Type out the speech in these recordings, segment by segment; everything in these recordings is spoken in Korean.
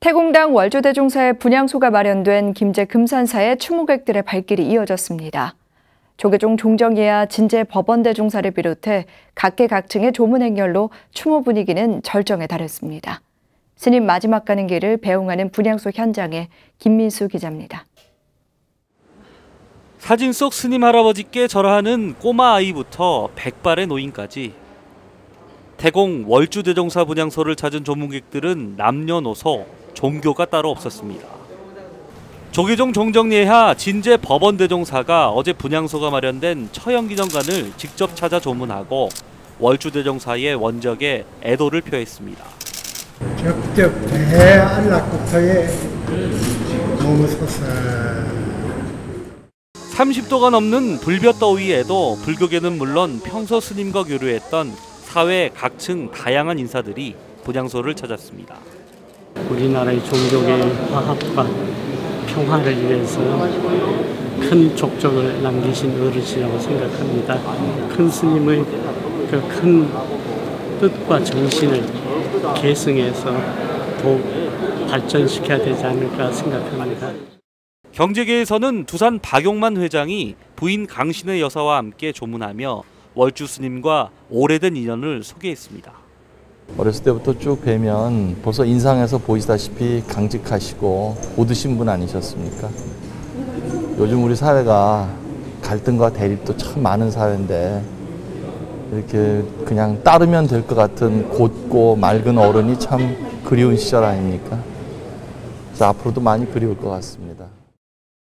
태공당 월주대종사의 분향소가 마련된 김제 금산사의 추모객들의 발길이 이어졌습니다. 조계종 종정이야 진제 법원대종사를 비롯해 각계각층의 조문 행렬로 추모 분위기는 절정에 달했습니다. 스님 마지막 가는 길을 배웅하는 분향소 현장에 김민수 기자입니다. 사진 속 스님 할아버지께 절하는 꼬마 아이부터 백발의 노인까지 태공 월주대종사 분향소를 찾은 조문객들은 남녀노소, 종교가 따로 없었습니다. 조계종 종정예하 진제 법원대종사가 어제 분향소가 마련된 처형기념관을 직접 찾아 조문하고 월주대종사의 원적에 애도를 표했습니다. 격적 대안락국터에 머무소서. 30도가 넘는 불볕더위에도 불교계는 물론 평소 스님과 교류했던 사회 각층 다양한 인사들이 분향소를 찾았습니다. 우리나라의 종교계의 화합과 평화를 위해서 큰 족적을 남기신 어르신이라고 생각합니다. 큰 스님의 그 큰 뜻과 정신을 계승해서 더욱 발전시켜야 되지 않을까 생각합니다. 경제계에서는 두산 박용만 회장이 부인 강신의 여사와 함께 조문하며 월주 스님과 오래된 인연을 소개했습니다. 어렸을 때부터 쭉 뵈면 벌써 인상에서 보이시다시피 강직하시고 고드신 분 아니셨습니까? 요즘 우리 사회가 갈등과 대립도 참 많은 사회인데 이렇게 그냥 따르면 될 것 같은 곧고 맑은 어른이 참 그리운 시절 아닙니까? 그래서 앞으로도 많이 그리울 것 같습니다.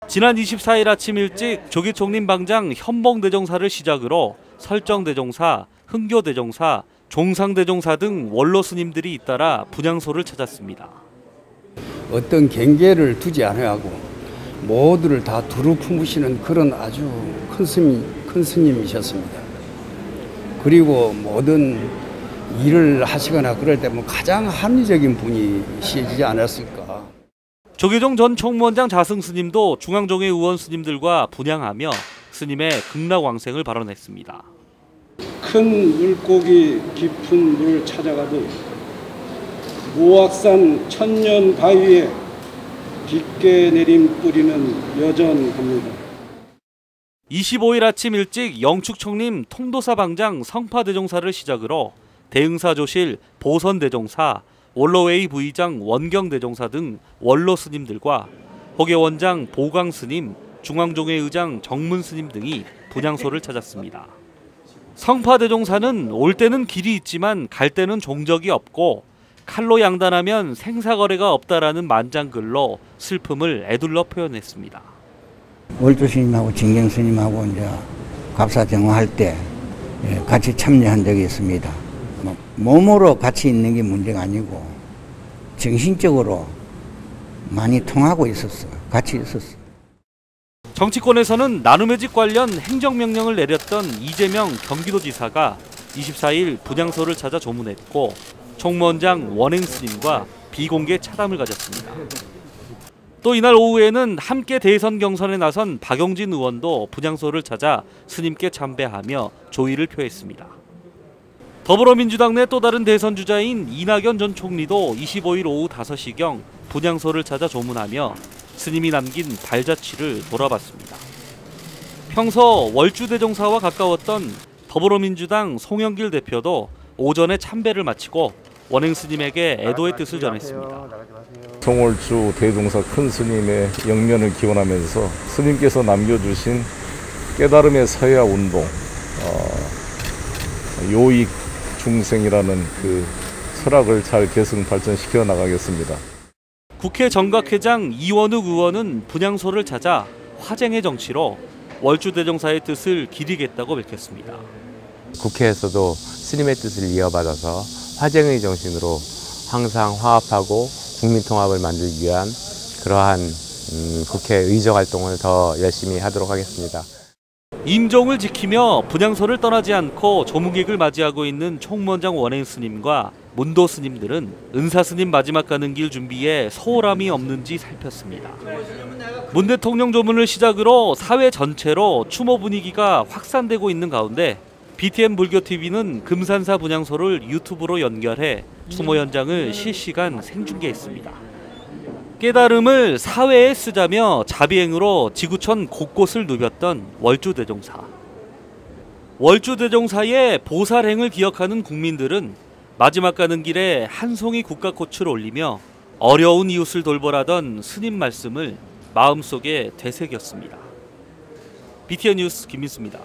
지난 24일 아침 일찍 조계총림방장 현봉대종사를 시작으로 설정대종사, 흥교대종사, 종상대종사 등 원로 스님들이 잇따라 분향소를 찾았습니다. 어떤 경계를 두지 않아하고 모두를 다 두루 품으시는 그런 아주 큰 스님이셨습니다. 그리고 모든 일을 하시거나 그럴 때 가장 합리적인 분이시지 않았을까. 조계종 전 총무원장 자승 스님도 중앙종회 의원 스님들과 분향하며 스님의 극락왕생을 발언했습니다. 큰 물고기 깊은 물 찾아가듯 모악산 천년 바위에 깊게 내린 뿌리는 여전합니다. 25일 아침 일찍 영축총림 통도사 방장 성파대종사를 시작으로 대응사조실 보선대종사, 원로웨이 부의장 원경대종사 등 원로 스님들과 호계원장 보광스님, 중앙종회 의장 정문스님 등이 분향소를 찾았습니다. 성파대종사는 올 때는 길이 있지만 갈 때는 종적이 없고 칼로 양단하면 생사거래가 없다라는 만장글로 슬픔을 애둘러 표현했습니다. 월주 스님하고 진경 스님하고 이제 갑사정화할 때 같이 참여한 적이 있습니다. 몸으로 같이 있는 게 문제가 아니고 정신적으로 많이 통하고 있었어요. 같이 있었어요. 정치권에서는 나눔의직 관련 행정명령을 내렸던 이재명 경기도지사가 24일 분향소를 찾아 조문했고 총무원장 원행스님과 비공개 차담을 가졌습니다. 또 이날 오후에는 함께 대선 경선에 나선 박용진 의원도 분향소를 찾아 스님께 참배하며 조의를 표했습니다. 더불어민주당 내 또 다른 대선 주자인 이낙연 전 총리도 25일 오후 5시경 분향소를 찾아 조문하며 스님이 남긴 발자취를 돌아봤습니다. 평소 월주대종사와 가까웠던 더불어민주당 송영길 대표도 오전에 참배를 마치고 원행 스님에게 애도의 뜻을 전했습니다. 송월주 대종사 큰 스님의 영면을 기원하면서 스님께서 남겨주신 깨달음의 서야 운동, 요익 중생이라는 그 철학을 잘 계승 발전시켜 나가겠습니다. 국회 정각회장 이원욱 의원은 분향소를 찾아 화쟁의 정치로 월주대종사의 뜻을 기리겠다고 밝혔습니다. 국회에서도 스님의 뜻을 이어받아서 화쟁의 정신으로 항상 화합하고 국민통합을 만들기 위한 그러한 국회 의정 활동을 더 열심히 하도록 하겠습니다. 임종을 지키며 분향소를 떠나지 않고 조문객을 맞이하고 있는 총무원장 원행 스님과 문도 스님들은 은사 스님 마지막 가는 길 준비에 소홀함이 없는지 살폈습니다. 문 대통령 조문을 시작으로 사회 전체로 추모 분위기가 확산되고 있는 가운데 BTN 불교TV는 금산사 분향소를 유튜브로 연결해 추모 현장을 실시간 생중계했습니다. 깨달음을 사회에 쓰자며 자비행으로 지구촌 곳곳을 누볐던 월주대종사. 월주대종사의 보살행을 기억하는 국민들은 마지막 가는 길에 한 송이 국가꽃을 올리며 어려운 이웃을 돌보라던 스님 말씀을 마음속에 되새겼습니다. BTN 뉴스 김민수입니다.